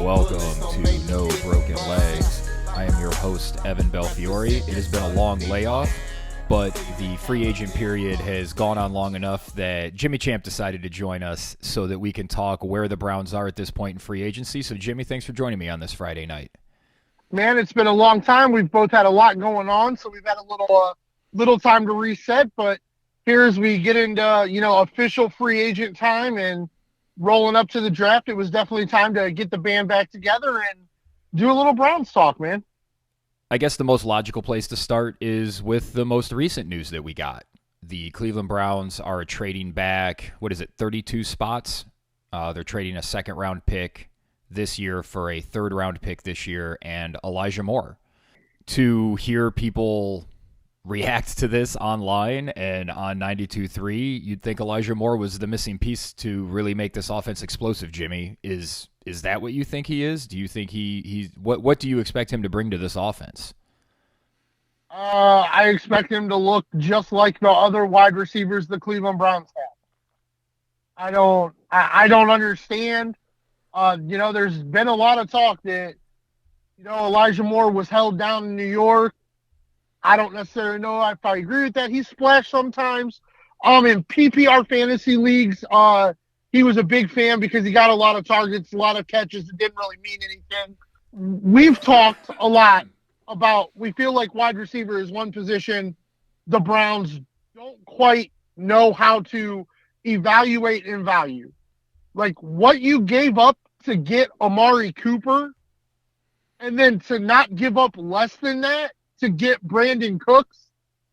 welcome to No Broken Legs. I am your host, Evan Belfiore. It has been a long layoff, but the free agent period has gone on long enough that Jimmy Champ decided to join us so that we can talk where the Browns are at this point in free agency. So, Jimmy, thanks for joining me on this Friday night. Man, it's been a long time. We've both had a lot going on, so we've had a little time to reset. But here as we get into official free agent time and rolling up to the draft, it was definitely time to get the band back together and do a little Browns talk, man. I guess the most logical place to start is with the most recent news that we got. The Cleveland Browns are trading back, 32 spots? They're trading a second-round pick this year for a third-round pick this year and Elijah Moore. To hear people react to this online and on 92.3, you'd think Elijah Moore was the missing piece to really make this offense explosive, Jimmy. Is that what you think he is? Do you think what do you expect him to bring to this offense? I expect him to look just like the other wide receivers the Cleveland Browns have. I don't understand. There's been a lot of talk that, Elijah Moore was held down in New York. I don't necessarily know if I agree with that. He splashed sometimes. In PPR fantasy leagues, he was a big fan because he got a lot of targets, a lot of catches. It didn't really mean anything. We've talked a lot about, we feel like wide receiver is one position the Browns don't quite know how to evaluate and value. Like what you gave up to get Amari Cooper and then to not give up less than that to get Brandon Cooks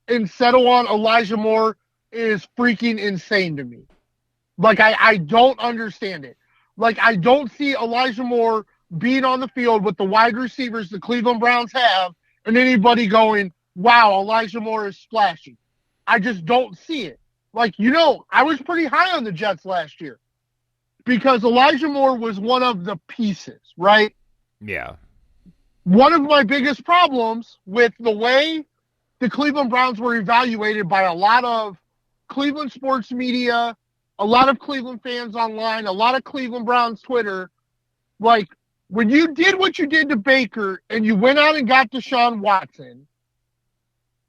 and settle on Elijah Moore is freaking insane to me. Like, I don't understand it. Like, I don't see Elijah Moore being on the field with the wide receivers the Cleveland Browns have and anybody going, wow, Elijah Moore is splashy. I just don't see it. Like, I was pretty high on the Jets last year because Elijah Moore was one of the pieces, right? Yeah. One of my biggest problems with the way the Cleveland Browns were evaluated by a lot of Cleveland sports media, a lot of Cleveland fans online, a lot of Cleveland Browns Twitter, like when you did what you did to Baker and you went out and got Deshaun Watson,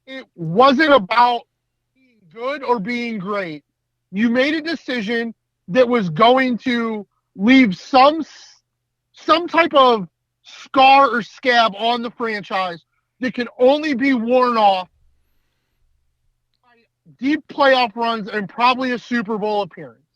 it wasn't about being good or being great. You made a decision that was going to leave some type of scar or scab on the franchise that can only be worn off by deep playoff runs and probably a Super Bowl appearance.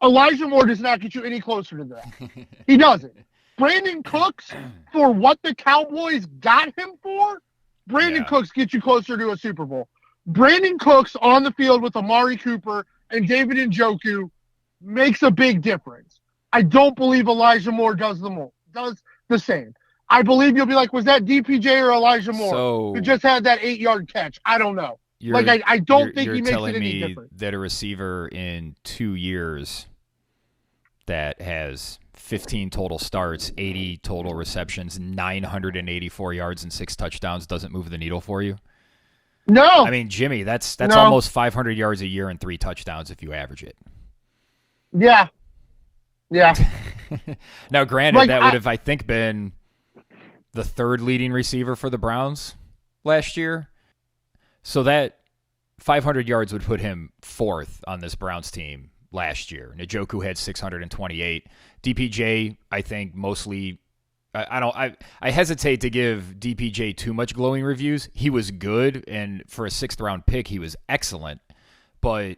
Elijah Moore does not get you any closer to that. He doesn't. Brandon Cooks, for what the Cowboys got him for, Brandon Cooks gets you closer to a Super Bowl. Brandon Cooks on the field with Amari Cooper and David Njoku makes a big difference. I don't believe Elijah Moore does the same. I believe you'll be like, was that DPJ or Elijah Moore who just had that 8-yard catch? I don't know. I don't think he makes it any different. That a receiver in 2 years that has 15 total starts, 80 total receptions, 984 yards and 6 touchdowns doesn't move the needle for you? No. I mean, Jimmy, that's almost 500 yards a year and 3 touchdowns if you average it. Yeah. Yeah. Now, granted, that would have, I think, been the third leading receiver for the Browns last year. So that 500 yards would put him fourth on this Browns team last year. Njoku had 628. DPJ, I think, mostly. I hesitate to give DPJ too much glowing reviews. He was good, and for a 6th-round pick, he was excellent. But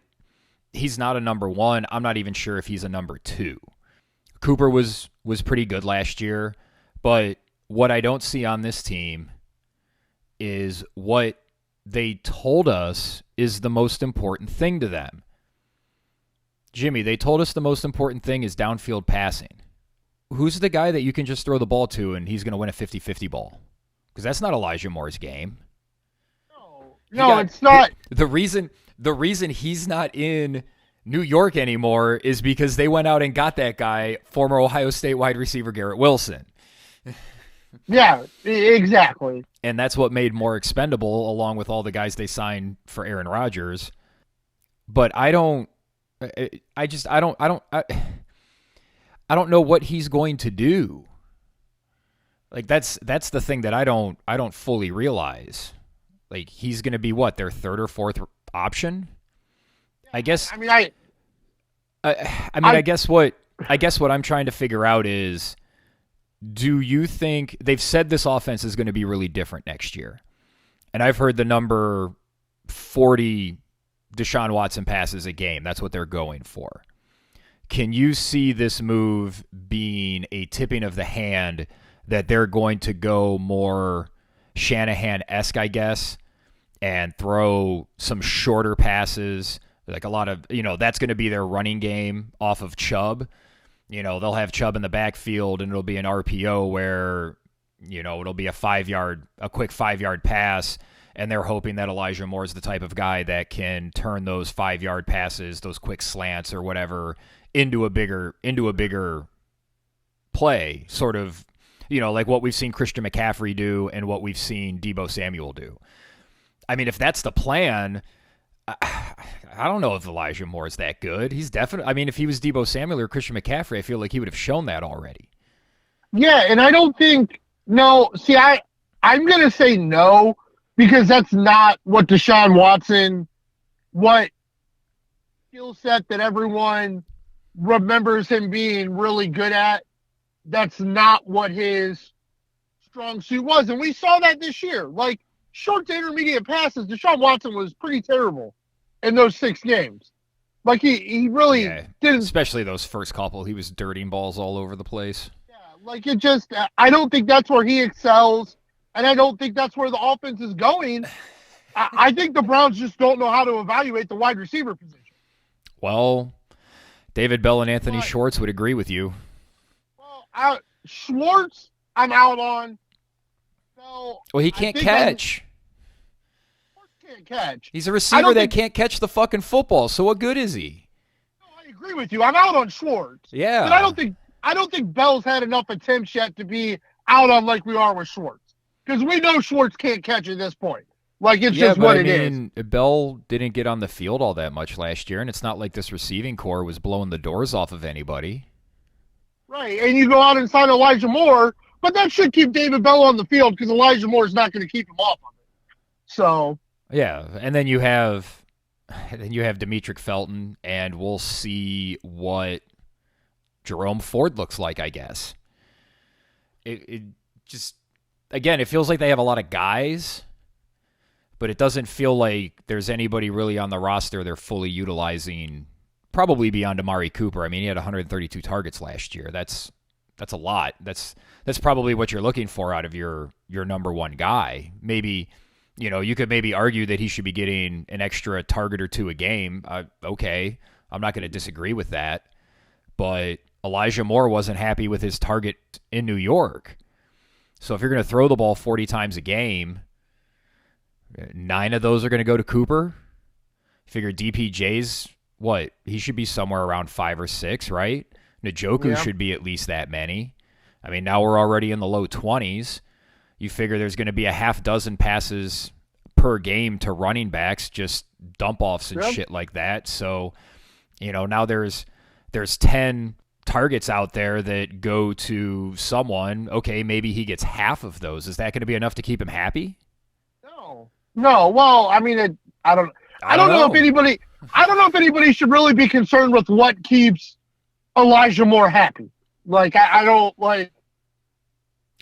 he's not a number 1. I'm not even sure if he's a number 2. Cooper was pretty good last year, but what I don't see on this team is what they told us is the most important thing to them. Jimmy, they told us the most important thing is downfield passing. Who's the guy that you can just throw the ball to and he's going to win a 50-50 ball? Because that's not Elijah Moore's game. No, it's not. The reason he's not in New York anymore is because they went out and got that guy, former Ohio State wide receiver Garrett Wilson. Yeah, exactly. And that's what made Moore expendable, along with all the guys they signed for Aaron Rodgers. But I don't know what he's going to do. Like that's the thing that I don't fully realize. Like he's going to be what, their third or fourth option? I guess. I mean, I I guess what I'm trying to figure out is, do you think they've said this offense is going to be really different next year? And I've heard the number 40 Deshaun Watson passes a game. That's what they're going for. Can you see this move being a tipping of the hand that they're going to go more Shanahan-esque, I guess, and throw some shorter passes, like a lot of, that's going to be their running game off of Chubb. They'll have Chubb in the backfield, and it'll be an RPO where, it'll be a quick 5-yard pass, and they're hoping that Elijah Moore is the type of guy that can turn those 5-yard passes, those quick slants or whatever, into a bigger play, sort of, like what we've seen Christian McCaffrey do and what we've seen Deebo Samuel do. I mean, if that's the plan, I don't know if Elijah Moore is that good. He's definitely, I mean, if he was Deebo Samuel or Christian McCaffrey, I feel like he would have shown that already. Yeah, and I don't think, no, see, I'm going to say no, because that's not what Deshaun Watson, what skill set that everyone remembers him being really good at. That's not what his strong suit was. And we saw that this year. Like, short to intermediate passes, Deshaun Watson was pretty terrible in those 6 games. Like, he really didn't. Especially those first couple. He was dirtying balls all over the place. Yeah, like, it just, I don't think that's where he excels, and I don't think that's where the offense is going. I think the Browns just don't know how to evaluate the wide receiver position. Well, David Bell and Anthony Schwartz would agree with you. Well, Schwartz, I'm out on. So well, he can't catch. Schwartz can't catch. He's a receiver that can't catch the fucking football. So what good is he? No, I agree with you. I'm out on Schwartz. Yeah, but I don't think Bell's had enough attempts yet to be out on like we are with Schwartz, because we know Schwartz can't catch at this point. Like, it's just what it is. Bell didn't get on the field all that much last year, and it's not like this receiving core was blowing the doors off of anybody. Right, and you go out and sign Elijah Moore, but that should keep David Bell on the field, because Elijah Moore is not going to keep him off of it. So yeah, and then you have Demetric Felton, and we'll see what Jerome Ford looks like, I guess. It just, again, it feels like they have a lot of guys, but it doesn't feel like there's anybody really on the roster they're fully utilizing, probably beyond Amari Cooper. I mean, he had 132 targets last year. That's a lot. That's probably what you're looking for out of your number one guy. Maybe, you could maybe argue that he should be getting an extra target or two a game. Okay, I'm not going to disagree with that. But Elijah Moore wasn't happy with his target in New York. So if you're going to throw the ball 40 times a game, 9 of those are going to go to Cooper. Figure DPJ's what? He should be somewhere around 5 or 6, right? Njoku should be at least that many. I mean, now we're already in the low 20s. You figure there's going to be a half dozen passes per game to running backs, just dump-offs and shit like that. So, now there's 10 targets out there that go to someone. Okay, maybe he gets half of those. Is that going to be enough to keep him happy? No. Well, I mean, I don't know if anybody should really be concerned with what keeps Elijah Moore happy. Like, I don't like.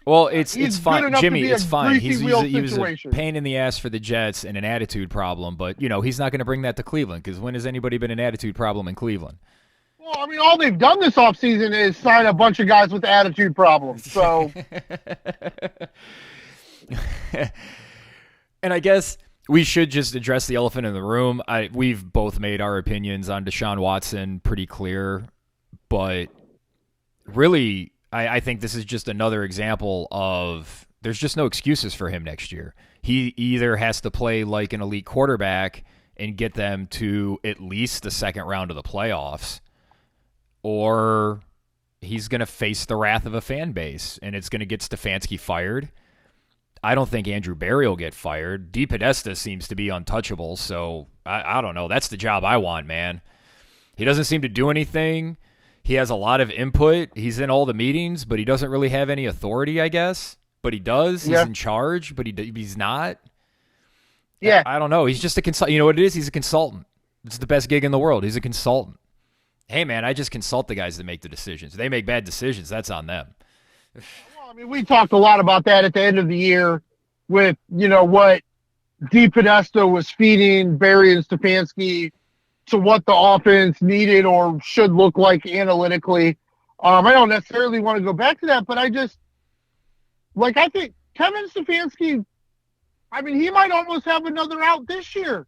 Well, it's fine, Jimmy. It's fine. He was a situation. Pain in the ass for the Jets and an attitude problem, but he's not going to bring that to Cleveland, because when has anybody been an attitude problem in Cleveland? Well, I mean, all they've done this offseason is sign a bunch of guys with attitude problems. So. And I guess we should just address the elephant in the room. We've both made our opinions on Deshaun Watson pretty clear, but really, I think this is just another example of there's just no excuses for him next year. He either has to play like an elite quarterback and get them to at least the second round of the playoffs, or he's going to face the wrath of a fan base, and it's going to get Stefanski fired. I don't think Andrew Berry will get fired. D. Podesta seems to be untouchable, so I don't know. That's the job I want, man. He doesn't seem to do anything. he has a lot of input. He's in all the meetings, but he doesn't really have any authority, I guess. But he does. He's in charge, but he's not. Yeah. I don't know. He's just a consultant. You know what it is? He's a consultant. It's the best gig in the world. He's a consultant. Hey, man, I just consult the guys that make the decisions. They make bad decisions. That's on them. Well, I mean, we talked a lot about that at the end of the year with, what DePodesta was feeding Barry and Stefanski to what the offense needed or should look like analytically. I don't necessarily want to go back to that, but I think Kevin Stefanski, I mean, he might almost have another out this year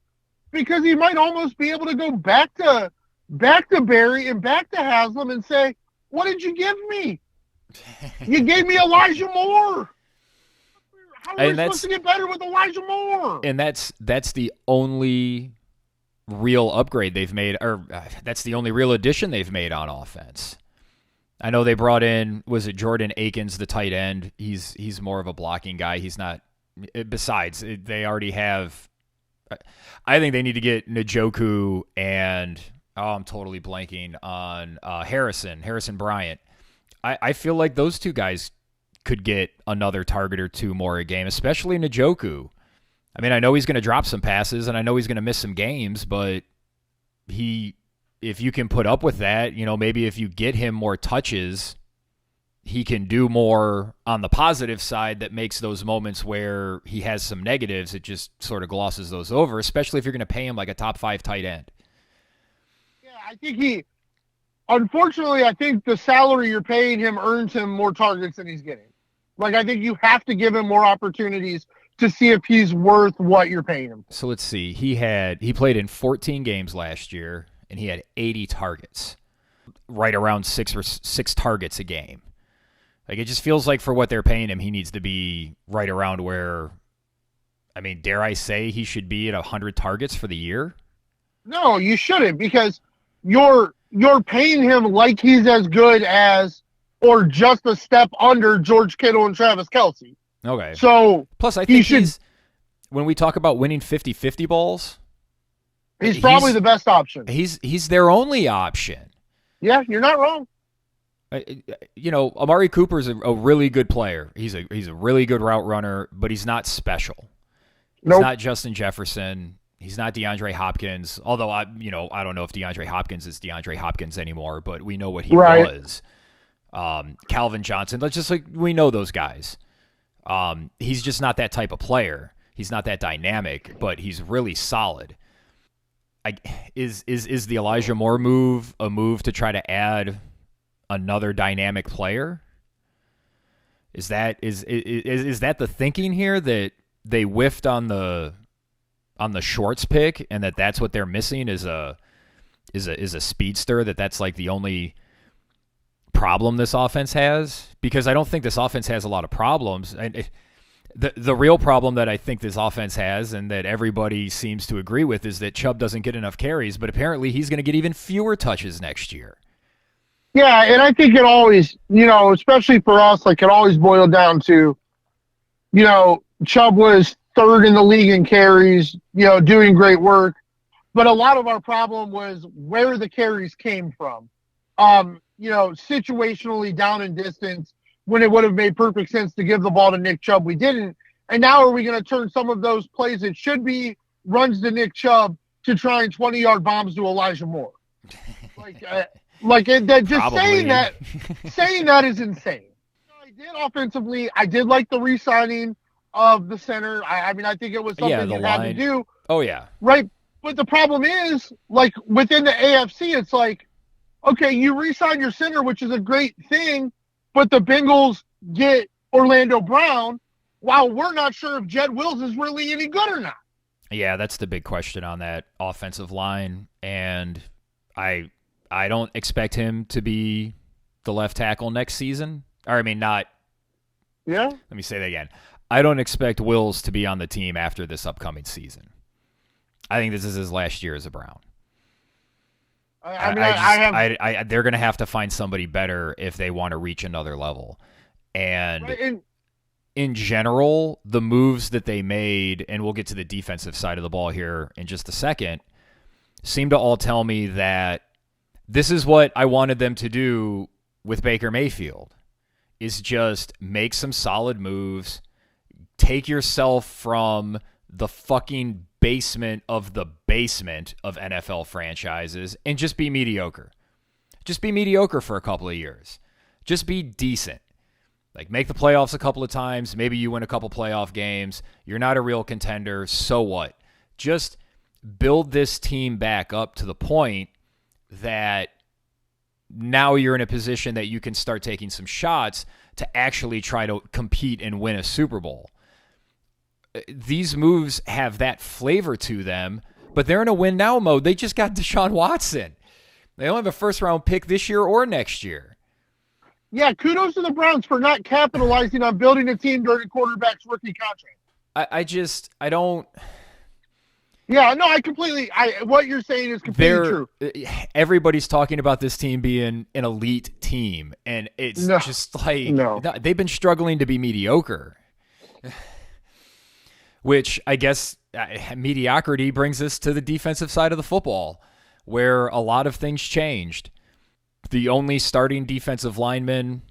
because he might almost be able to go back to Barry and back to Haslam and say, what did you give me? You gave me Elijah Moore. How are we supposed to get better with Elijah Moore? And that's the only real upgrade they've made, or that's the only real addition they've made on offense. I know they brought in, was it Jordan Akins, the tight end? He's more of a blocking guy. He's not. Besides, they already have. I think they need to get Njoku and I'm totally blanking on Harrison Bryant. I feel like those two guys could get another target or two more a game, especially Njoku. I mean, I know he's going to drop some passes, and I know he's going to miss some games, but if you can put up with that, maybe if you get him more touches, he can do more on the positive side that makes those moments where he has some negatives, it just sort of glosses those over, especially if you're going to pay him like a top 5 tight end. Yeah, I think unfortunately, I think the salary you're paying him earns him more targets than he's getting. Like, I think you have to give him more opportunities to see if he's worth what you're paying him. So let's see. He played in 14 games last year, and he had 80 targets, right around six targets a game. Like, it just feels like for what they're paying him, he needs to be right around where, I mean, dare I say he should be at 100 targets for the year? No, you shouldn't, because you're paying him like he's as good as or just a step under George Kittle and Travis Kelce. Okay. So plus, I think when we talk about winning 50-50 balls, he's probably the best option. He's their only option. Yeah, you're not wrong. Amari Cooper's a really good player. He's a really good route runner, but he's not special. He's not Justin Jefferson. He's not DeAndre Hopkins. Although I don't know if DeAndre Hopkins is DeAndre Hopkins anymore, but we know what he was. Calvin Johnson. We know those guys. He's just not that type of player. He's not that dynamic, but he's really solid. Is the Elijah Moore move a move to try to add another dynamic player? Is that the thinking here, that they whiffed on the Schwartz pick and that's what they're missing is a speedster, that's like the only problem this offense has? Because I don't think this offense has a lot of problems. And the real problem that I think this offense has, and that everybody seems to agree with, is that Chubb doesn't get enough carries, but apparently he's going to get even fewer touches next year. Yeah, and I think it always, especially for us, like, it always boiled down to, Chubb was third in the league in carries, doing great work. But a lot of our problem was where the carries came from. Situationally down in distance, when it would have made perfect sense to give the ball to Nick Chubb, we didn't. And now are we going to turn some of those plays that should be runs to Nick Chubb to try and 20-yard bombs to Elijah Moore? Saying that is insane. I did offensively. I did like the re-signing of the center. I think it was something you had to do. Oh, yeah. Right. But the problem is, like, within the AFC, it's like, okay, you re-sign your center, which is a great thing, but the Bengals get Orlando Brown while we're not sure if Jed Wills is really any good or not. Yeah, that's the big question on that offensive line. And I don't expect him to be the left tackle next season. Let me say that again. I don't expect Wills to be on the team after this upcoming season. I think this is his last year as a Brown. They're going to have to find somebody better if they want to reach another level. And in general, the moves that they made, and we'll get to the defensive side of the ball here in just a second, seem to all tell me that This is what I wanted them to do with Baker Mayfield, is just make some solid moves, take yourself from the fucking basement of the basement of NFL franchises and just be mediocre. Just be mediocre for a couple of years. Just be decent. Like, make the playoffs a couple of times. Maybe you win a couple playoff games. You're not a real contender. So what? Just build this team back up to the point that now you're in a position that you can start taking some shots to actually try to compete and win a Super Bowl. These moves have that flavor to them, but they're in a win now mode. They just got Deshaun Watson. They don't have a first-round pick this year or next year. Yeah, kudos to the Browns for not capitalizing on building a team during a quarterback's rookie contract. I don't... Yeah, no, what you're saying is completely true. Everybody's talking about this team being an elite team, and it's just like they've been struggling to be mediocre. Which I guess mediocrity brings us to the defensive side of the football, where a lot of things changed. The only starting defensive lineman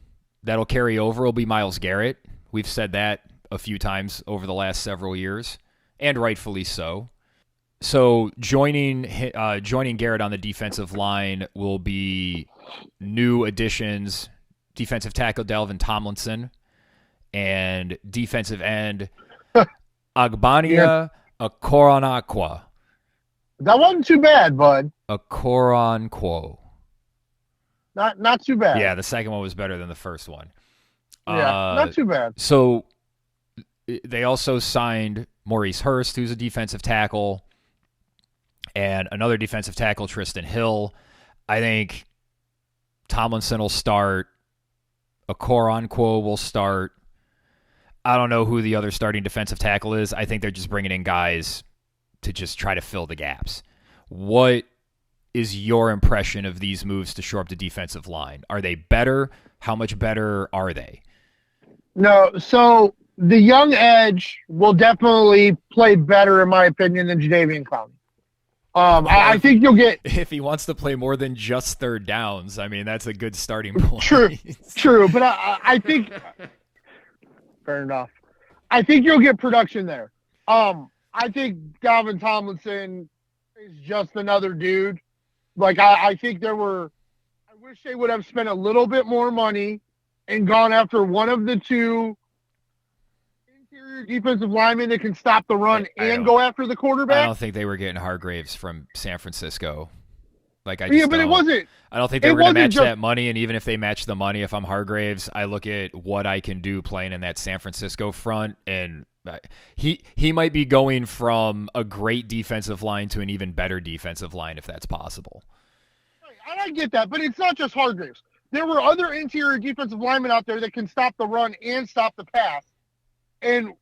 that'll carry over will be Myles Garrett. We've said that a few times over the last several years, and rightfully so. So joining Garrett on the defensive line will be new additions: defensive tackle Dalvin Tomlinson and defensive end Agbania Okoronkwo. That wasn't too bad, bud. Okoronkwo. Not too bad. Yeah, the second one was better than the first one. Yeah, not too bad. So they also signed Maurice Hurst, who's a defensive tackle, and another defensive tackle, Tristan Hill. I think Tomlinson will start. Okoronkwo will start. I don't know who the other starting defensive tackle is. I think they're just bringing in guys to just try to fill the gaps. What is your impression of these moves to shore up the defensive line? Are they better? How much better are they? No, so the young edge will definitely play better, in my opinion, than Jadeveon Clowney. I think you'll get... If he wants to play more than just third downs, I mean, that's a good starting point. True, but I think... Fair enough. I think you'll get production there. I think Dalvin Tomlinson is just another dude. Like, I think I wish they would have spent a little bit more money and gone after one of the two interior defensive linemen that can stop the run and go after the quarterback. I don't think they were getting Hargraves from San Francisco. Like, but it wasn't. I don't think they were going to match that money, and even if they match the money, if I'm Hargraves, I look at what I can do playing in that San Francisco front, and he might be going from a great defensive line to an even better defensive line if that's possible. And I get that, but it's not just Hargraves. There were other interior defensive linemen out there that can stop the run and stop the pass. And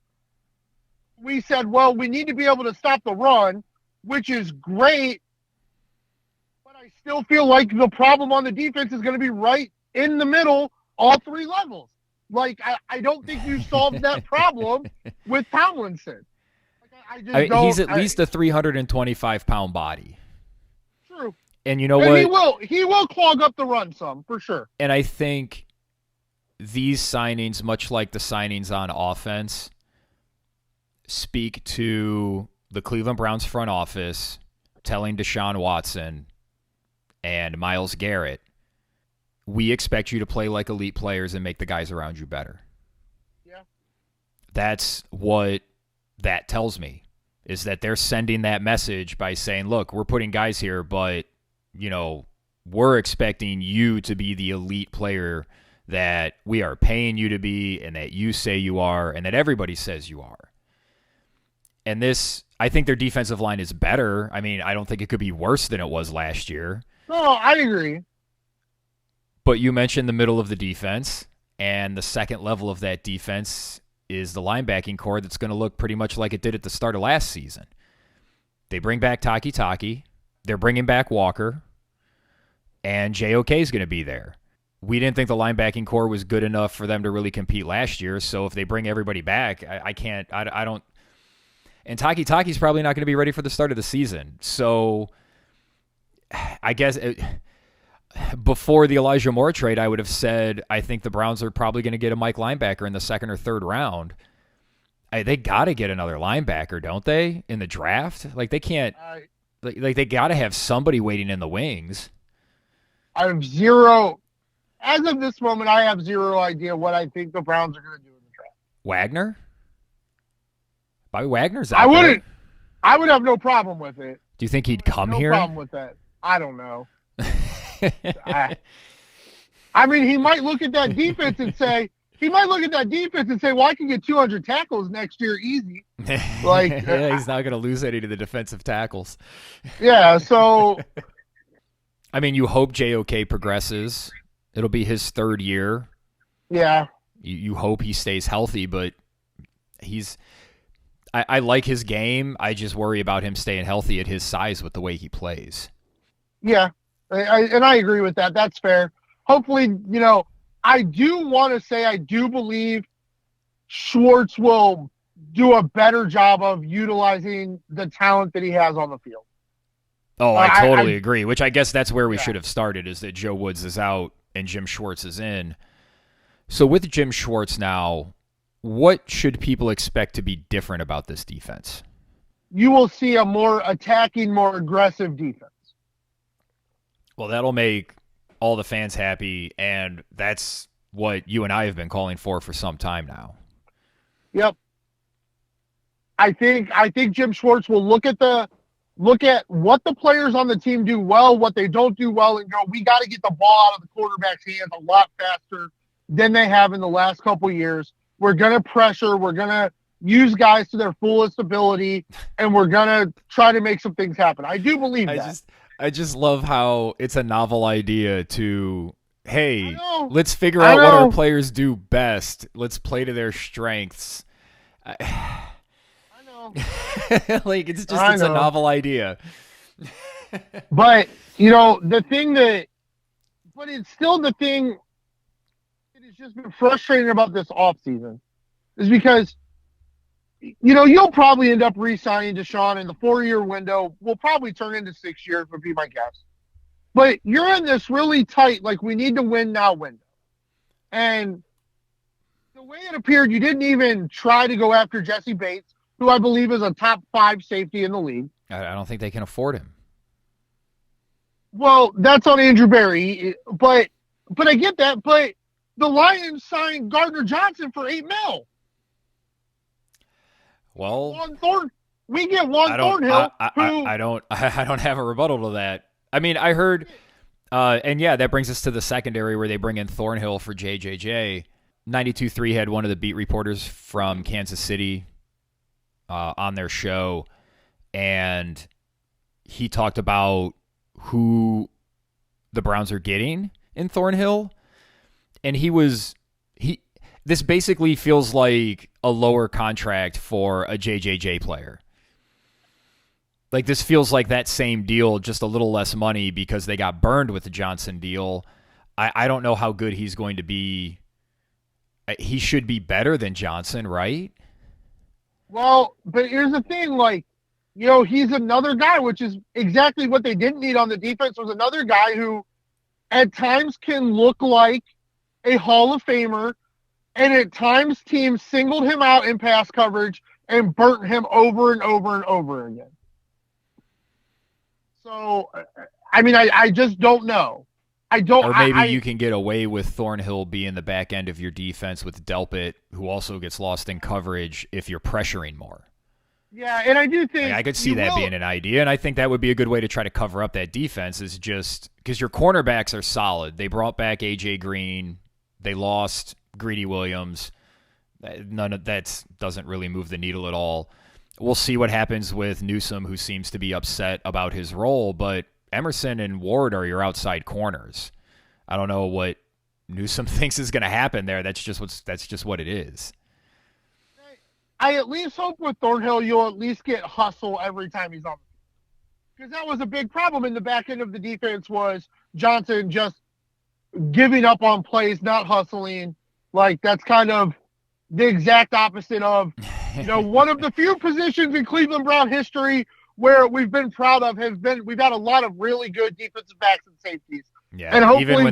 we said, well, we need to be able to stop the run, which is great. But I still feel like the problem on the defense is going to be right in the middle, all three levels. Like, I don't think you solved that problem with Tomlinson. Like, he's at least a 325-pound body. True. And you know what? He will clog up the run some, for sure. And I think these signings, much like the signings on offense, speak to the Cleveland Browns front office telling Deshaun Watson and Myles Garrett, we expect you to play like elite players and make the guys around you better. Yeah. That's what that tells me, is that they're sending that message by saying, look, we're putting guys here, but, you know, we're expecting you to be the elite player that we are paying you to be and that you say you are and that everybody says you are. And this, I think their defensive line is better. I mean, I don't think it could be worse than it was last year. No, I agree. But you mentioned the middle of the defense, and the second level of that defense is the linebacking core that's going to look pretty much like it did at the start of last season. They bring back Taki. They're bringing back Walker, and JOK is going to be there. We didn't think the linebacking core was good enough for them to really compete last year, so if they bring everybody back, I don't. And Taki's probably not going to be ready for the start of the season. So I guess before the Elijah Moore trade, I would have said I think the Browns are probably going to get a Mike linebacker in the second or third round. They got to get another linebacker, don't they, in the draft? Like they can't. Like they got to have somebody waiting in the wings. I have zero. As of this moment, I have zero idea what I think the Browns are going to do in the draft. Wagner? Bobby Wagner's out I there. I would have no problem with it. Do you think he'd come here? No problem with that. I don't know. I mean, he might look at that defense and say, well, I can get 200 tackles next year easy. Like, yeah, he's not going to lose any to the defensive tackles. Yeah, so. I mean, you hope JOK progresses. It'll be his third year. Yeah. You hope he stays healthy, but I like his game. I just worry about him staying healthy at his size with the way he plays. Yeah, and I agree with that. That's fair. Hopefully, I do want to say I do believe Schwartz will do a better job of utilizing the talent that he has on the field. Oh, I totally agree, which I guess that's where we should have started, is that Joe Woods is out and Jim Schwartz is in. So with Jim Schwartz now, what should people expect to be different about this defense? You will see a more attacking, more aggressive defense. Well, that'll make all the fans happy, and that's what you and I have been calling for some time now. Yep. I think Jim Schwartz will look at what the players on the team do well, what they don't do well, and go, we got to get the ball out of the quarterback's hands a lot faster than they have in the last couple of years. We're going to pressure. We're going to use guys to their fullest ability, and we're going to try to make some things happen. I do believe that. I just love how it's a novel idea to, hey, let's figure out what our players do best. Let's play to their strengths. I know. Like, it's a novel idea. But, it's still the thing that has just been frustrating about this offseason is because, you'll probably end up re-signing Deshaun, and the 4-year window will probably turn into 6 years, would be my guess. But you're in this really tight, like, we need to win now window. And the way it appeared, you didn't even try to go after Jesse Bates, who I believe is a top 5 safety in the league. I don't think they can afford him. Well, that's on Andrew Berry, but I get that. But the Lions signed Gardner Johnson for $8 million. Well, we get Thornhill. I don't have a rebuttal to that. I mean, I heard, and yeah, that brings us to the secondary where they bring in Thornhill for JJJ. 92.3 had one of the beat reporters from Kansas City on their show, and he talked about who the Browns are getting in Thornhill, and this basically feels like a lower contract for a JJJ player. Like, this feels like that same deal, just a little less money because they got burned with the Johnson deal. I don't know how good he's going to be. He should be better than Johnson, right? Well, but here's the thing, he's another guy, which is exactly what they didn't need on the defense, was another guy who at times can look like a Hall of Famer, and at times teams singled him out in pass coverage and burnt him over and over and over again. So, I mean, I just don't know. Or maybe you can get away with Thornhill being the back end of your defense with Delpit, who also gets lost in coverage if you're pressuring more. Yeah, and I do think I could see that being an idea, and I think that would be a good way to try to cover up that defense, is just because your cornerbacks are solid. They brought back A.J. Green. They lost Greedy Williams. None of that doesn't really move the needle at all. We'll see what happens with Newsome, who seems to be upset about his role, but Emerson and Ward are your outside corners. I don't know what Newsome thinks is going to happen there. That's just what it is. I at least hope with Thornhill you'll at least get hustle every time he's on. Because that was a big problem in the back end of the defense, was Johnson just giving up on plays, not hustling. Like, that's kind of the exact opposite of, one of the few positions in Cleveland Brown history where we've been proud of has been, we've had a lot of really good defensive backs and safeties. Yeah, And hopefully, even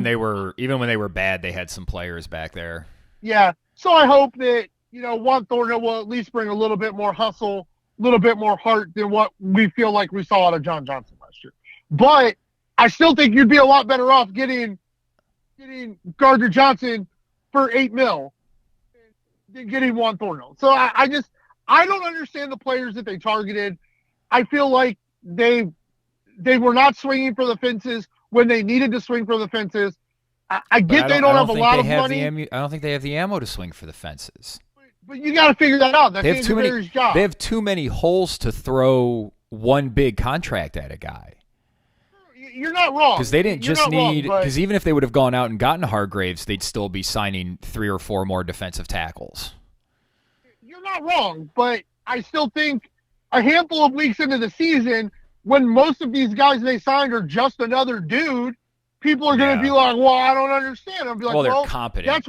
when they were bad, they had some players back there. yeah. So I hope that, Juan Thornhill will at least bring a little bit more hustle, a little bit more heart than what we feel like we saw out of John Johnson last year. But I still think you'd be a lot better off getting Gardner Johnson for $8 million than getting Juan Thornhill. So I don't understand the players that they targeted. I feel like they were not swinging for the fences when they needed to swing for the fences. I get they don't have a lot of money. I don't think they have the ammo to swing for the fences. But you got to figure that out. That's Andrew Berry's job. They have too many holes to throw one big contract at a guy. You're not wrong. Because they didn't just need – because even if they would have gone out and gotten Hargraves, they'd still be signing 3 or 4 more defensive tackles. You're not wrong, but I still think a handful of weeks into the season, when most of these guys they signed are just another dude, people are going to be like, well, I don't understand. I'll be like, well, they're competent.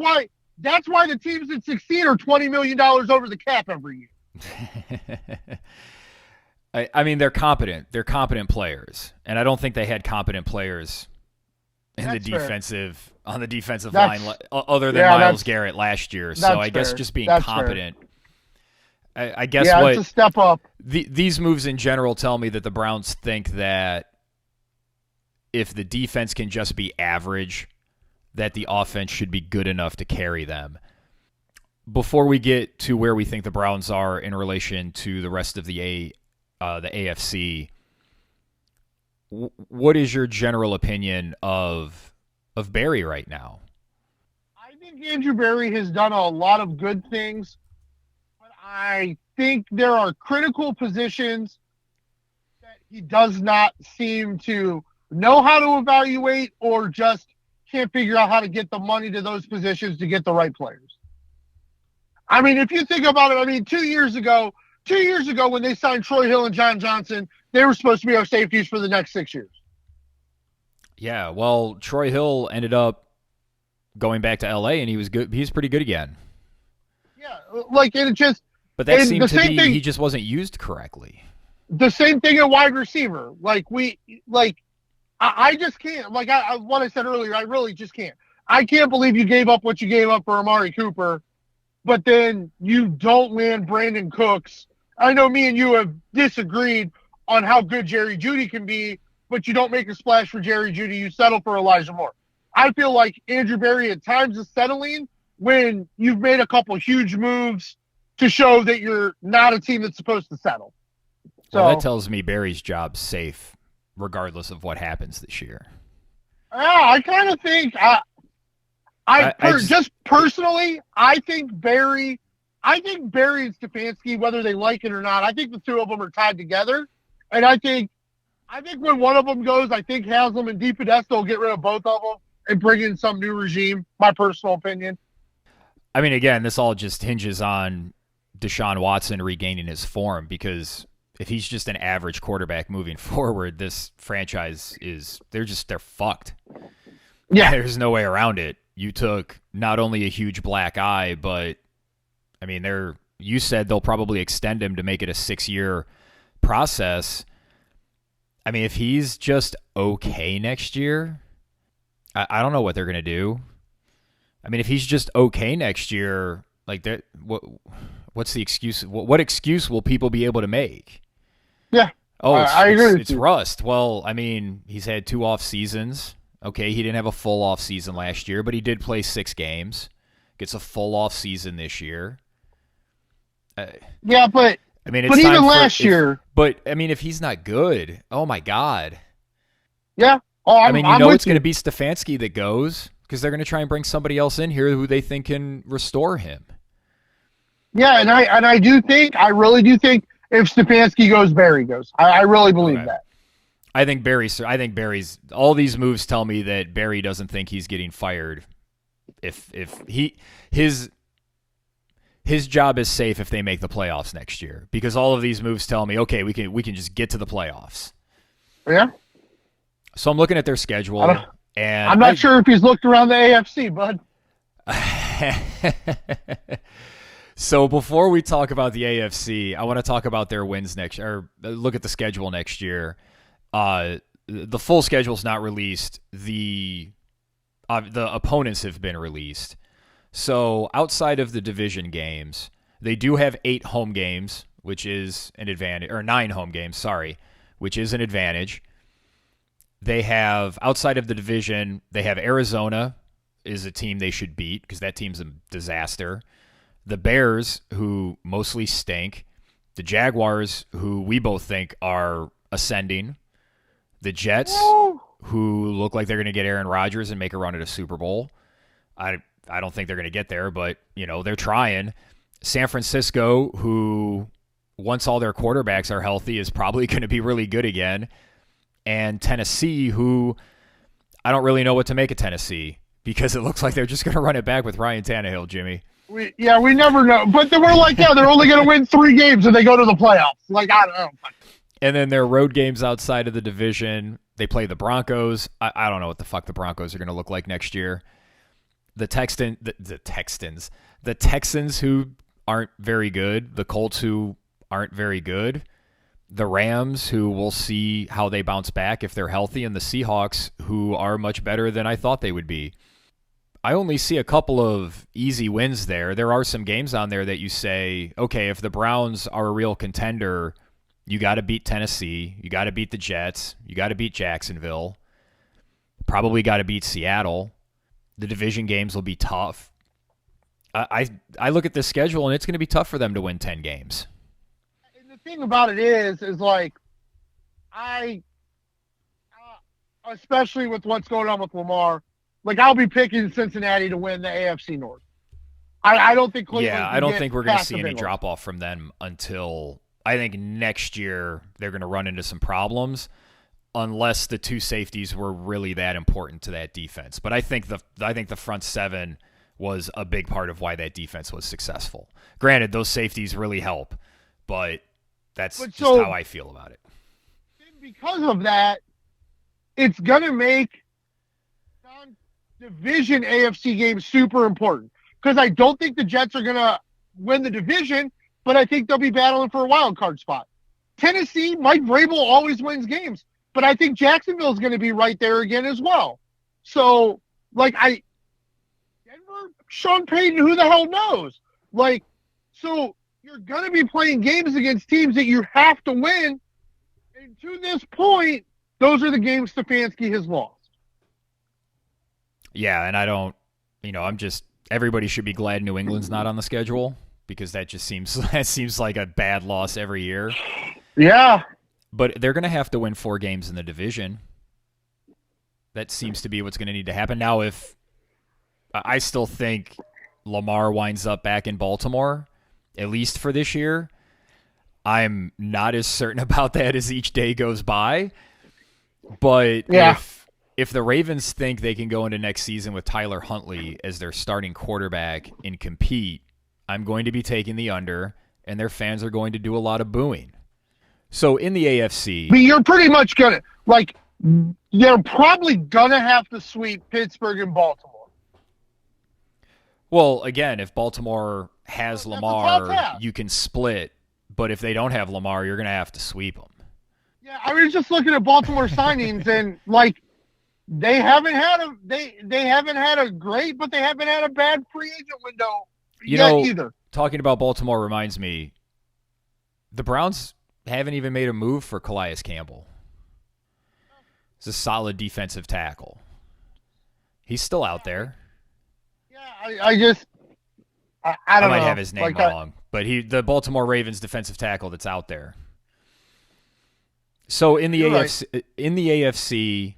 That's why the teams that succeed are $20 million over the cap every year. I mean, they're competent. They're competent players, and I don't think they had competent players on the defensive line other than Myles Garrett last year. So I guess just being competent. I guess it's a step up. These moves in general tell me that the Browns think that if the defense can just be average, that the offense should be good enough to carry them. Before we get to where we think the Browns are in relation to the rest of the AFC, what is your general opinion of Berry right now? I think Andrew Berry has done a lot of good things, but I think there are critical positions that he does not seem to know how to evaluate or just can't figure out how to get the money to those positions to get the right players. I mean, if you think about it, 2 years ago when they signed Troy Hill and John Johnson, they were supposed to be our safeties for the next 6 years. Yeah, well, Troy Hill ended up going back to LA and he was good. He was pretty good again. Yeah, and it just. But that seemed to be he just wasn't used correctly. The same thing at wide receiver. I just can't. What I said earlier, I really just can't. I can't believe you gave up what you gave up for Amari Cooper, but then you don't land Brandon Cooks. I know me and you have disagreed on how good Jerry Jeudy can be, but you don't make a splash for Jerry Jeudy. You settle for Elijah Moore. I feel like Andrew Berry at times is settling when you've made a couple huge moves to show that you're not a team that's supposed to settle. So that tells me Berry's job's safe, regardless of what happens this year. I kind of think just personally, I think Berry and Stefanski, whether they like it or not, I think the two of them are tied together. And I think when one of them goes, I think Haslam and DePodesta will get rid of both of them and bring in some new regime, my personal opinion. I mean, again, this all just hinges on Deshaun Watson regaining his form, because if he's just an average quarterback moving forward, this franchise they're fucked. Yeah. There's no way around it. You took not only a huge black eye, but I mean, you said they'll probably extend him to make it a 6-year process. I mean, if he's just okay next year, I don't know what they're going to do. I mean, if he's just okay next year, what's the excuse? What excuse will people be able to make? Yeah. Oh, I agree. It's rust. Well, I mean, he's had 2 off seasons. Okay, he didn't have a full off season last year, but he did play 6 games. Gets a full off season this year. Yeah, but I mean, but even last year. But I mean, if he's not good, oh my God. Yeah. Oh, I mean, it's going to be Stefanski that goes, because they're going to try and bring somebody else in here who they think can restore him. Yeah, and I really do think if Stefanski goes, Berry goes. I really believe that. I think Berry's. All these moves tell me that Berry doesn't think he's getting fired. If his job is safe if they make the playoffs next year, because all of these moves tell me, okay, we can just get to the playoffs. Yeah. So I'm looking at their schedule, and I'm not sure if he's looked around the AFC, bud. So before we talk about the AFC, I want to talk about their wins next, or look at the schedule next year. the full schedule's not released. The opponents have been released. So outside of the division games, they do have 8 home games, which is an advantage, or 9 home games, sorry, which is an advantage. They have, outside of the division, they have Arizona is a team they should beat because that team's a disaster. The Bears, who mostly stink. The Jaguars, who we both think are ascending. The Jets, who look like they're going to get Aaron Rodgers and make a run at a Super Bowl. I don't think they're going to get there, but, they're trying. San Francisco, who, once all their quarterbacks are healthy, is probably going to be really good again. And Tennessee, who I don't really know what to make of Tennessee because it looks like they're just going to run it back with Ryan Tannehill, Jimmy. We never know. But we're like, they're only going to win 3 games and they go to the playoffs. Like, I don't know. And then their road games outside of the division, they play the Broncos. I don't know what the fuck the Broncos are going to look like next year. The Texans, who aren't very good. The Colts, who aren't very good. The Rams, who we'll see how they bounce back if they're healthy. And the Seahawks, who are much better than I thought they would be. I only see a couple of easy wins there. There are some games on there that you say, okay, if the Browns are a real contender, you got to beat Tennessee. You got to beat the Jets. You got to beat Jacksonville. Probably got to beat Seattle. The division games will be tough. I look at this schedule, and it's going to be tough for them to win 10 games. And the thing about it is like, especially with what's going on with Lamar, like, I'll be picking Cincinnati to win the AFC North. I don't think Cleveland. Yeah, I don't think we're going to see any drop off from them until I think next year they're going to run into some problems unless the 2 safeties were really that important to that defense. But I think the front 7 was a big part of why that defense was successful. Granted, those safeties really help, but that's just how I feel about it. Because of that, it's going to make division AFC games super important because I don't think the Jets are going to win the division, but I think they'll be battling for a wild card spot. Tennessee, Mike Vrabel always wins games, but I think Jacksonville is going to be right there again as well. So, like, Denver, Sean Payton, who the hell knows? Like, so you're going to be playing games against teams that you have to win, and to this point, those are the games Stefanski has lost. Yeah, and I don't, everybody should be glad New England's not on the schedule because that seems like a bad loss every year. Yeah. But they're going to have to win 4 games in the division. That seems to be what's going to need to happen. Now, if I still think Lamar winds up back in Baltimore, at least for this year, I'm not as certain about that as each day goes by. But yeah. If the Ravens think they can go into next season with Tyler Huntley as their starting quarterback and compete, I'm going to be taking the under, and their fans are going to do a lot of booing. So in the AFC... But you're pretty much going to... Like, they're probably going to have to sweep Pittsburgh and Baltimore. Well, again, if Baltimore has Lamar, you can split. But if they don't have Lamar, you're going to have to sweep them. Yeah, I was just looking at Baltimore signings, and, like... They haven't had a great, but they haven't had a bad free agent window either. Talking about Baltimore reminds me, the Browns haven't even made a move for Calais Campbell. It's a solid defensive tackle. He's still out there. Yeah, I don't know. I might have his name wrong, but the Baltimore Ravens defensive tackle that's out there. So in the AFC,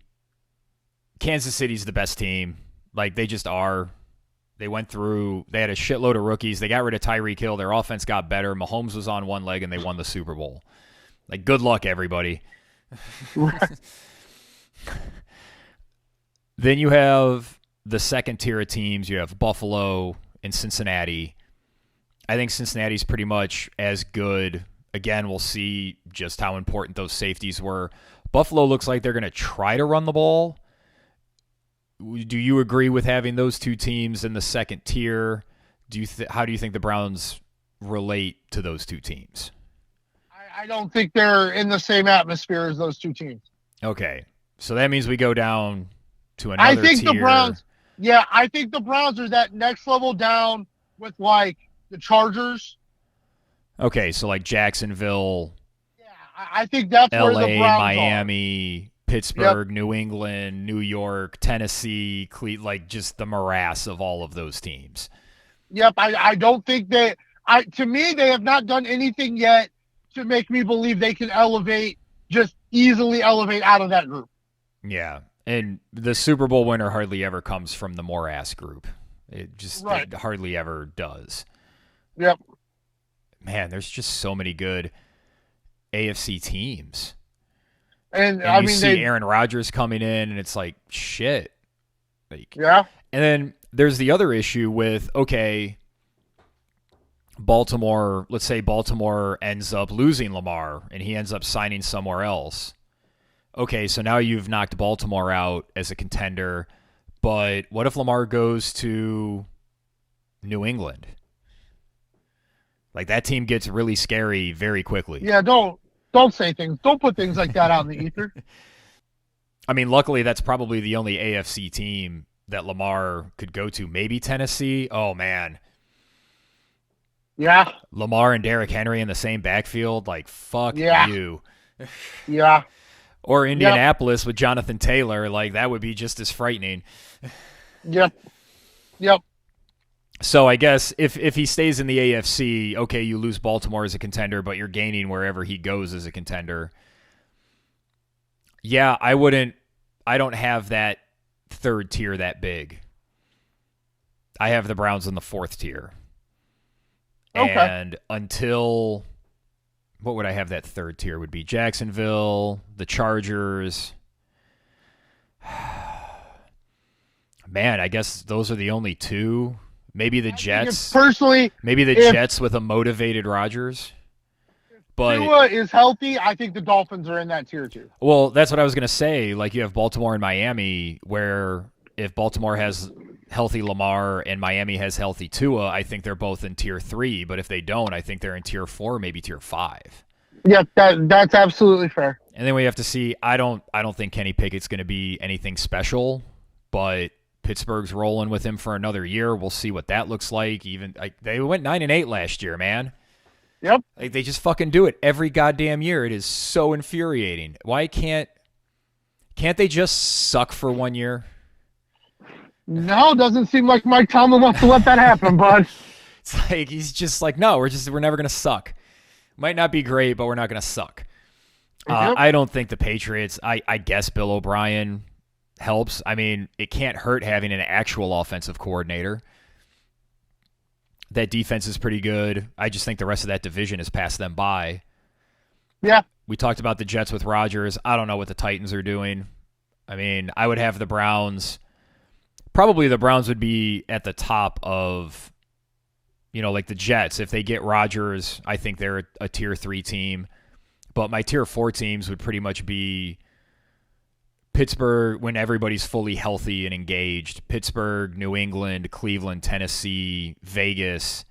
Kansas City's the best team. Like, they just are. They had a shitload of rookies. They got rid of Tyreek Hill. Their offense got better. Mahomes was on one leg, and they won the Super Bowl. Like, good luck, everybody. Then you have the second tier of teams. You have Buffalo and Cincinnati. I think Cincinnati's pretty much as good. Again, we'll see just how important those safeties were. Buffalo looks like they're going to try to run the ball. Do you agree with having those 2 teams in the second tier? How do you think the Browns relate to those 2 teams? I don't think they're in the same atmosphere as those 2 teams. Okay. So that means we go down to I another think tier. the Browns. Yeah, I think the Browns are that next level down with like the Chargers. Okay, so like Jacksonville, Yeah, I think that's where the LA, Browns are. Miami, Yep, Pittsburgh, New England, New York, Tennessee, like just the morass of all of those teams. yep. I don't think they. I to me they have not done anything yet to make me believe they can just easily elevate out of that group. Yeah. And the Super Bowl winner hardly ever comes from the morass group. Right. It hardly ever does. Yep. Man, there's just so many good AFC teams. And And I you mean see they. Aaron Rodgers coming in, and it's like, shit. Like, Yeah. and then there's the other issue with, okay, Baltimore, let's say Baltimore ends up losing Lamar and he ends up signing somewhere else. Okay, so now you've knocked Baltimore out as a contender, but what if Lamar goes to New England? Like that team gets really scary very quickly. Yeah. Don't say things. Don't put things like that out in the ether. I mean, luckily that's probably the only AFC team that Lamar could go to. Maybe Tennessee. Oh man, Yeah. Lamar and Derrick Henry in the same backfield. Like fuck Yeah. you. Yeah. Or Yep. Indianapolis with Jonathan Taylor. Like that would be just as frightening. Yep. Yep. So I guess if he stays in the AFC, okay, you lose Baltimore as a contender, but you're gaining wherever he goes as a contender. Yeah, I don't have that third tier that big. I have the Browns in the fourth tier. Okay. And until what would I have that third tier would be Jacksonville, the Chargers. Man, I guess those are the only two. Maybe the Jets. Personally, Maybe the if Jets with a motivated Rodgers. But Tua is healthy, I think the Dolphins are in that tier too. well, that's what I was going to say. Like you have Baltimore and Miami where if Baltimore has healthy Lamar and Miami has healthy Tua, I think they're both in tier 3, but if they don't, I think they're in tier 4, maybe tier 5. Yeah, that's absolutely fair. And then we have to see I don't think Kenny Pickett's going to be anything special, but Pittsburgh's rolling with him for another year. We'll see what that looks like. Even they went 9-8 last year, man. Yep. Like they just fucking do it every goddamn year. It is so infuriating. Why can't they just suck for 1 year? No, doesn't seem like Mike Tomlin wants to let that happen, bud. It's like he's just like, no, we're never gonna suck. Might not be great, but we're not gonna suck. Yep. I don't think the Patriots. I guess Bill O'Brien helps. I mean, it can't hurt having an actual offensive coordinator. That defense is pretty good. I just think the rest of that division has passed them by. Yeah. We talked about the Jets with Rodgers. I don't know what the Titans are doing. I mean, I would have the Browns. Probably the Browns would be at the top of, like the Jets. If they get Rodgers, I think they're a tier 3 team. But my tier 4 teams would pretty much be Pittsburgh when everybody's fully healthy and engaged. Pittsburgh, New England, Cleveland, Tennessee, Vegas,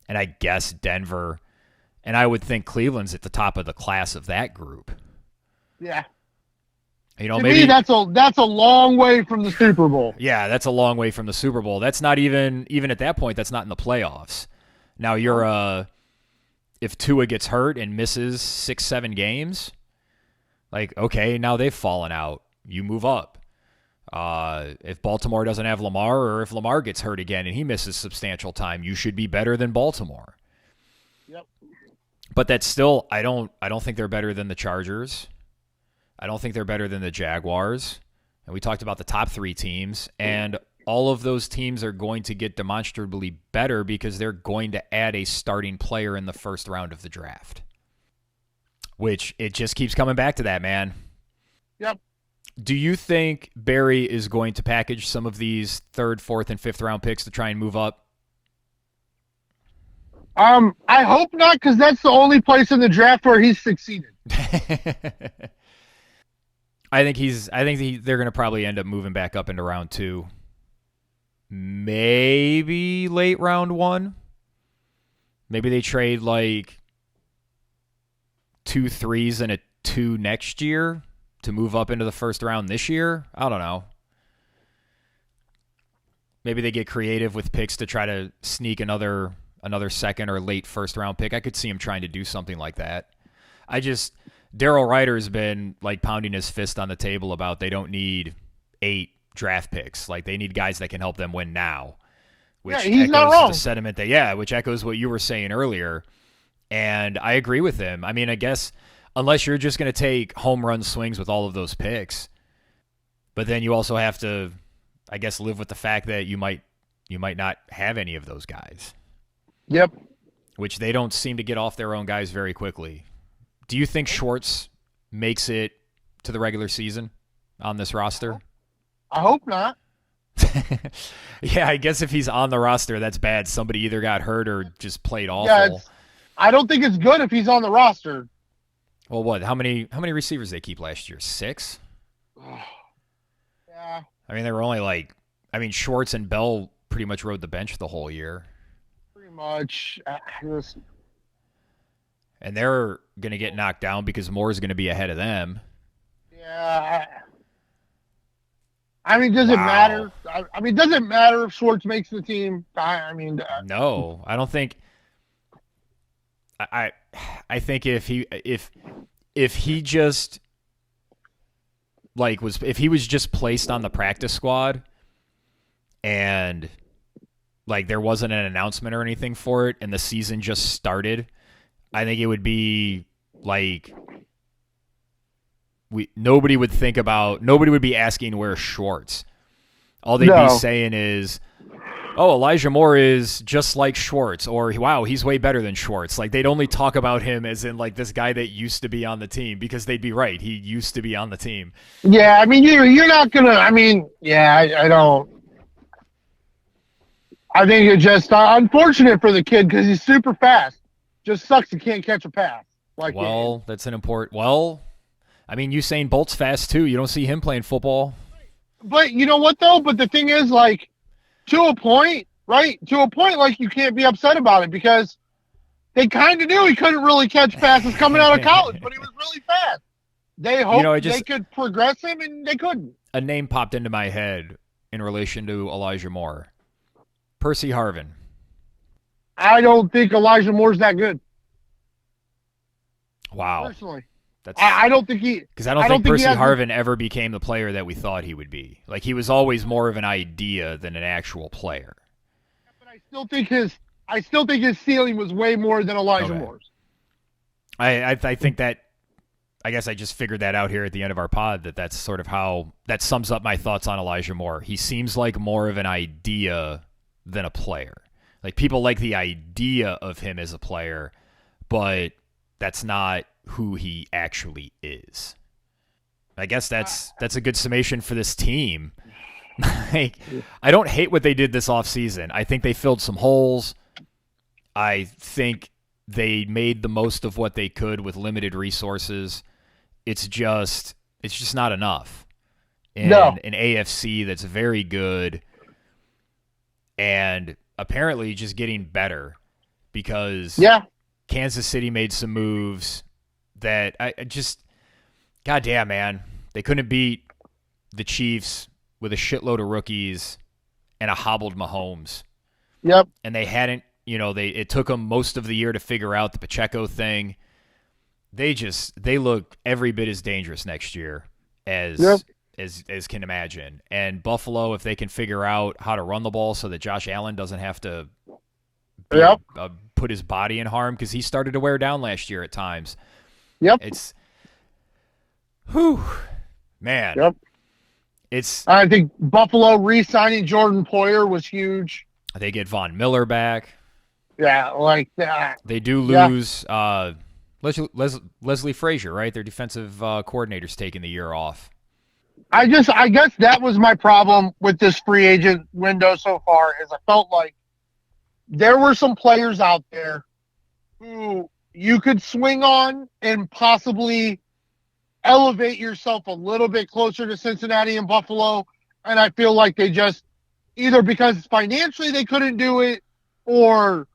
and I guess Denver. And I would think Cleveland's at the top of the class of that group. Yeah. To me, that's a long way from the Super Bowl. Yeah, that's a long way from the Super Bowl. That's not even at that point. That's not in the playoffs. Now you're if Tua gets hurt and misses 6-7 games, like okay, now they've fallen out. You move up. If Baltimore doesn't have Lamar, or if Lamar gets hurt again and he misses substantial time, you should be better than Baltimore. Yep. But that's still, I don't think they're better than the Chargers. I don't think they're better than the Jaguars. And we talked about the top 3 teams, and all of those teams are going to get demonstrably better because they're going to add a starting player in the first round of the draft. Which it just keeps coming back to that, man. Yep. Do you think Barry is going to package some of these 3rd, 4th, and 5th round picks to try and move up? I hope not, because that's the only place in the draft where he's succeeded. I think they're going to probably end up moving back up into round 2. Maybe late round 1. Maybe they trade like 2 3s and a 2 next year to move up into the first round this year. I don't know. Maybe they get creative with picks to try to sneak another second or late first round pick. I could see him trying to do something like that. Daryl Ryder's been like pounding his fist on the table about they don't need 8 draft picks. Like they need guys that can help them win now. Which he's not wrong. The sentiment which echoes what you were saying earlier. And I agree with him. I mean, I guess unless you're just going to take home run swings with all of those picks, but then you also have to, I guess, live with the fact that you might not have any of those guys. Yep. Which they don't seem to get off their own guys very quickly. Do you think Schwartz makes it to the regular season on this roster? I hope not. Yeah, I guess if he's on the roster, that's bad. Somebody either got hurt or just played awful. Yeah, I don't think it's good if he's on the roster. Well, what? How many receivers they keep last year? 6? Yeah. I mean, they were only Schwartz and Bell pretty much rode the bench the whole year. Pretty much. And they're going to get knocked down because Moore's going to be ahead of them. Yeah. I mean, does it matter? I mean, does it matter if Schwartz makes the team? No, I don't think. I think if he just if he was just placed on the practice squad and like there wasn't an announcement or anything for it and the season just started, I think it would be like nobody would be asking where's Schwartz. All they'd be saying is, oh, Elijah Moore is just like Schwartz, or wow, he's way better than Schwartz. Like they'd only talk about him as in like this guy that used to be on the team because they'd be right. He used to be on the team. Yeah, I mean, you're not gonna. I mean, yeah, I don't. I think it's just unfortunate for the kid because he's super fast. Just sucks he can't catch a pass. That's an important. Well, I mean, Usain Bolt's fast too. You don't see him playing football. But you know what though? But the thing is, like, to a point, right? To a point, like you can't be upset about it because they kind of knew he couldn't really catch passes coming out of college, but he was really fast. They hoped they could progress him, and they couldn't. A name popped into my head in relation to Elijah Moore. Percy Harvin. I don't think Elijah Moore's that good. Wow. Personally. I don't think he... Because I don't think Percy Harvin ever became the player that we thought he would be. Like, he was always more of an idea than an actual player. But I still think his ceiling was way more than Elijah Moore's. I think that... I guess I just figured that out here at the end of our pod, that's sort of how... That sums up my thoughts on Elijah Moore. He seems like more of an idea than a player. Like, people like the idea of him as a player, but that's not who he actually is. I guess that's a good summation for this team. Like, I don't hate what they did this offseason. I think they filled some holes. I think they made the most of what they could with limited resources. It's just not enough. In an AFC that's very good and apparently just getting better because Kansas City made some moves that I just, goddamn, man, they couldn't beat the Chiefs with a shitload of rookies and a hobbled Mahomes. Yep. And they hadn't, it took them most of the year to figure out the Pacheco thing. They look every bit as dangerous next year as can imagine. And Buffalo, if they can figure out how to run the ball so that Josh Allen doesn't have to put his body in harm, because he started to wear down last year at times. Yep. Man. Yep. I think Buffalo re-signing Jordan Poyer was huge. They get Von Miller back. Yeah, like that. They do lose Leslie Frazier, right? Their defensive coordinator's taking the year off. I guess that was my problem with this free agent window so far, is I felt like there were some players out there who you could swing on and possibly elevate yourself a little bit closer to Cincinnati and Buffalo. And I feel like they just, either because financially they couldn't do it or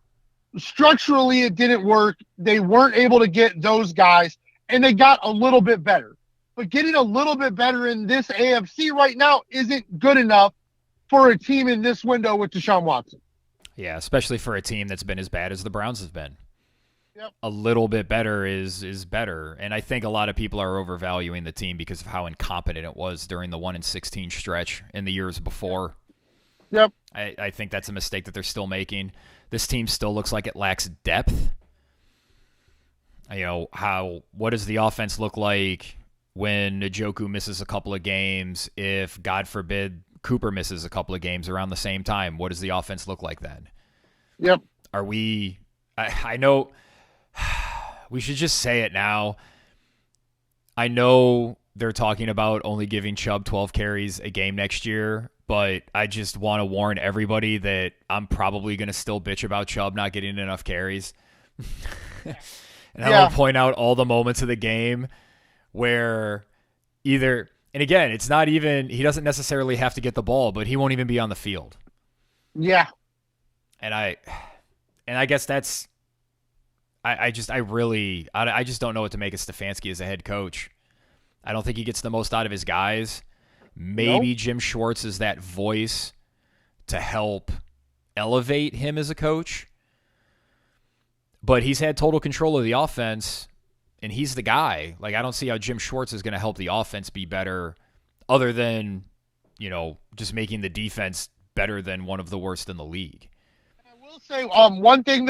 structurally it didn't work, they weren't able to get those guys, and they got a little bit better. but getting a little bit better in this AFC right now isn't good enough for a team in this window with Deshaun Watson. Yeah, especially for a team that's been as bad as the Browns have been. Yep. A little bit better is better, and I think a lot of people are overvaluing the team because of how incompetent it was during the 1-16 stretch in the years before. Yep. I think that's a mistake that they're still making. This team still looks like it lacks depth. What does the offense look like when Njoku misses a couple of games? If, God forbid, Cooper misses a couple of games around the same time, what does the offense look like then? Yep. Are we... I know... We should just say it now. I know they're talking about only giving Chubb 12 carries a game next year, but I just want to warn everybody that I'm probably going to still bitch about Chubb not getting enough carries. And I will point out all the moments of the game where either, and again, it's not even, he doesn't necessarily have to get the ball, but he won't even be on the field. Yeah. And I guess that's, I just don't know what to make of Stefanski as a head coach. I don't think he gets the most out of his guys. Maybe Jim Schwartz is that voice to help elevate him as a coach. But he's had total control of the offense, and he's the guy. Like, I don't see how Jim Schwartz is going to help the offense be better other than, just making the defense better than one of the worst in the league. I will say one thing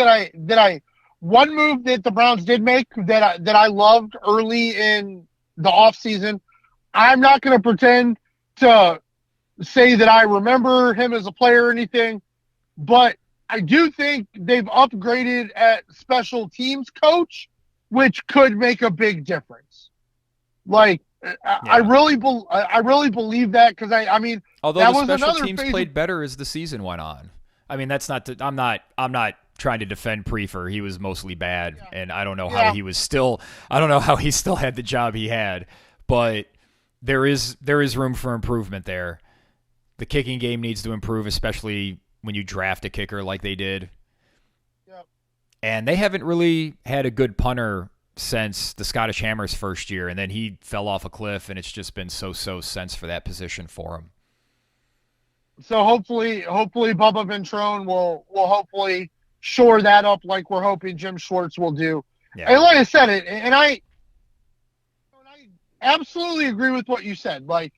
one move that the Browns did make that I loved early in the offseason. I'm not going to pretend to say that I remember him as a player or anything, but I do think they've upgraded at special teams coach, which could make a big difference. Like, yeah. I really believe that because I mean, although that the special teams played better as the season went on. I mean, that's not. I'm not trying to defend Prefer. He was mostly bad, and I don't know how he was still. I don't know how he still had the job he had, but there is room for improvement there. The kicking game needs to improve, especially when you draft a kicker like they did. Yep. And they haven't really had a good punter since the Scottish Hammer's first year, and then he fell off a cliff, and it's just been so since for that position for him. So hopefully Bubba Ventrone will hopefully shore that up like we're hoping Jim Schwartz will do. Yeah. And like I said, I absolutely agree with what you said. Like,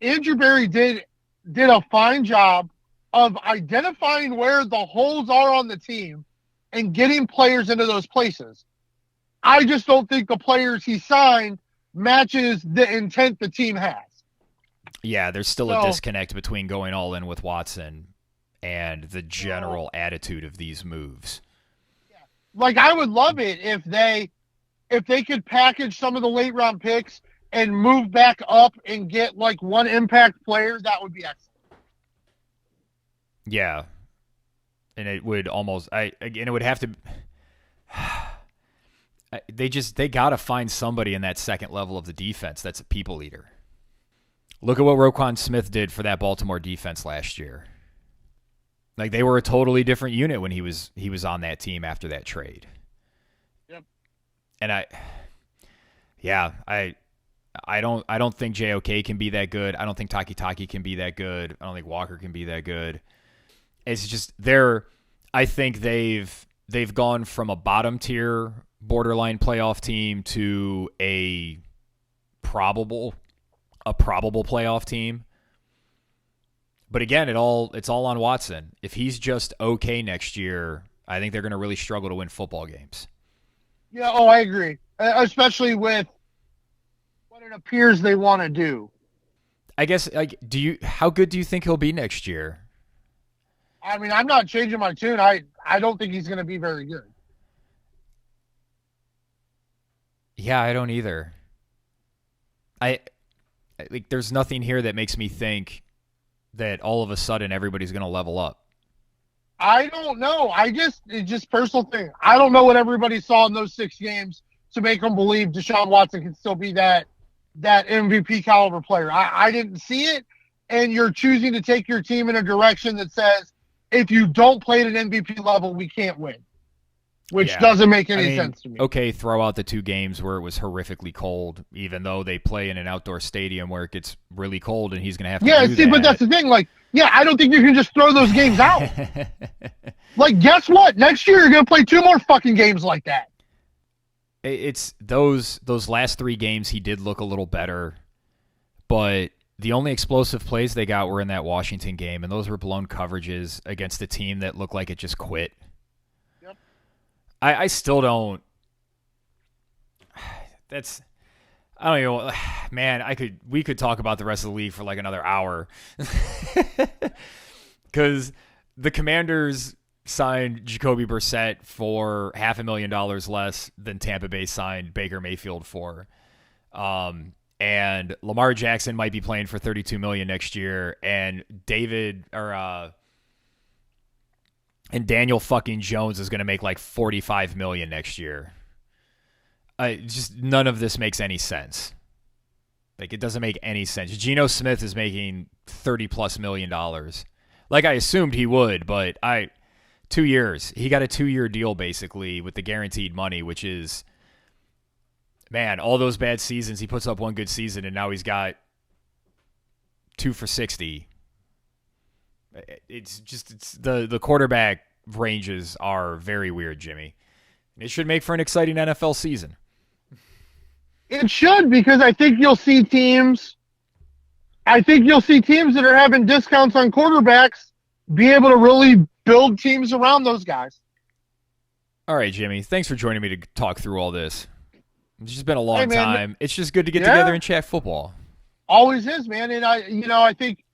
Andrew Berry did a fine job of identifying where the holes are on the team and getting players into those places. I just don't think the players he signed matches the intent the team has. Yeah, there's still a disconnect between going all in with Watson and the general attitude of these moves. Yeah. Like, I would love it if they could package some of the late round picks and move back up and get like one impact player. That would be excellent. Yeah. And it would almost it would have to they got to find somebody in that second level of the defense that's a people eater. Look at what Roquan Smith did for that Baltimore defense last year. Like, they were a totally different unit when he was on that team after that trade. Yep. And I don't think JOK can be that good. I don't think Taki can be that good. I don't think Walker can be that good. It's just I think they've gone from a bottom tier borderline playoff team to a probable playoff team. But again, it's all on Watson. If he's just okay next year, I think they're going to really struggle to win football games. Yeah, I agree. Especially with what it appears they want to do. I guess, like, how good do you think he'll be next year? I mean, I'm not changing my tune. I don't think he's going to be very good. Yeah, I don't either. There's nothing here that makes me think that all of a sudden everybody's going to level up. I don't know. It's just personal thing. I don't know what everybody saw in those 6 games to make them believe Deshaun Watson can still be that MVP caliber player. I didn't see it, and you're choosing to take your team in a direction that says, if you don't play at an MVP level, we can't win. which doesn't make any sense to me. Okay, throw out the 2 games where it was horrifically cold, even though they play in an outdoor stadium where it gets really cold and he's going to have to do that. But that's the thing. Like, I don't think you can just throw those games out. Like, guess what? Next year you're going to play 2 more fucking games like that. It's those last 3 games he did look a little better, but the only explosive plays they got were in that Washington game, and those were blown coverages against a team that looked like it just quit. Yep. I still don't. I don't know, man. We could talk about the rest of the league for like another hour, because the Commanders signed Jacoby Brissett for $500,000 less than Tampa Bay signed Baker Mayfield for. And Lamar Jackson might be playing for $32 million next year, and Daniel fucking Jones is going to make like $45 million next year. Just none of this makes any sense. Like, it doesn't make any sense. Geno Smith is making $30+ million, like I assumed he would, but 2 years. He got a 2-year deal basically with the guaranteed money, which is, man, all those bad seasons, he puts up 1 good season, and now he's got 2 for 60. It's the quarterback ranges are very weird, Jimmy. It should make for an exciting NFL season. It should, because I think you'll see teams that are having discounts on quarterbacks be able to really build teams around those guys. All right, Jimmy. Thanks for joining me to talk through all this. It's just been a long time. It's just good to get together and chat football. Always is, man. And I think,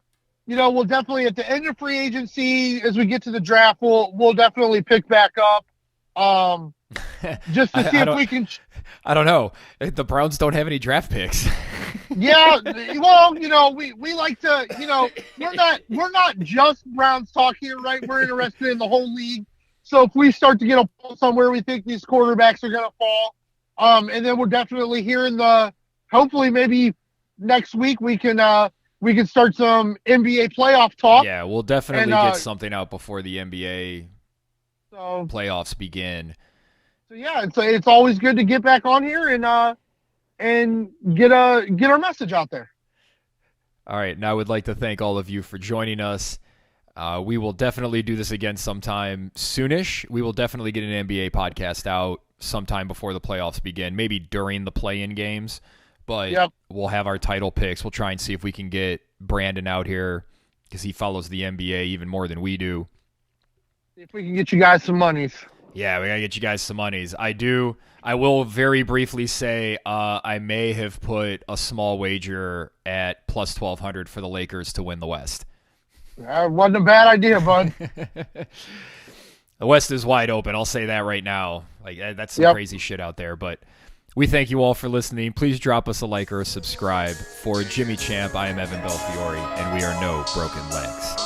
we'll definitely at the end of free agency, as we get to the draft, we'll definitely pick back up. Just to see if we can. I don't know. The Browns don't have any draft picks. Yeah, well, we like to, we're not just Browns talk here, right? We're interested in the whole league. So if we start to get a pulse on where we think these quarterbacks are going to fall, and then we're definitely hearing hopefully maybe next week we can start some NBA playoff talk. Yeah, we'll definitely get something out before the NBA playoffs begin. So yeah, it's always good to get back on here and get our message out there. All right. Now I would like to thank all of you for joining us. We will definitely do this again sometime soonish. We will definitely get an NBA podcast out sometime before the playoffs begin, maybe during the play-in games, but We'll have our title picks. We'll try and see if we can get Brandon out here because he follows the NBA even more than we do. See if we can get you guys some monies. Yeah, we got to get you guys some monies. I will very briefly say I may have put a small wager at plus 1,200 for the Lakers to win the West. That wasn't a bad idea, bud. The West is wide open. I'll say that right now. Like, that's some crazy shit out there. But we thank you all for listening. Please drop us a like or a subscribe. For Jimmy Champ, I am Evan Belfiore, and we are No Broken Legs.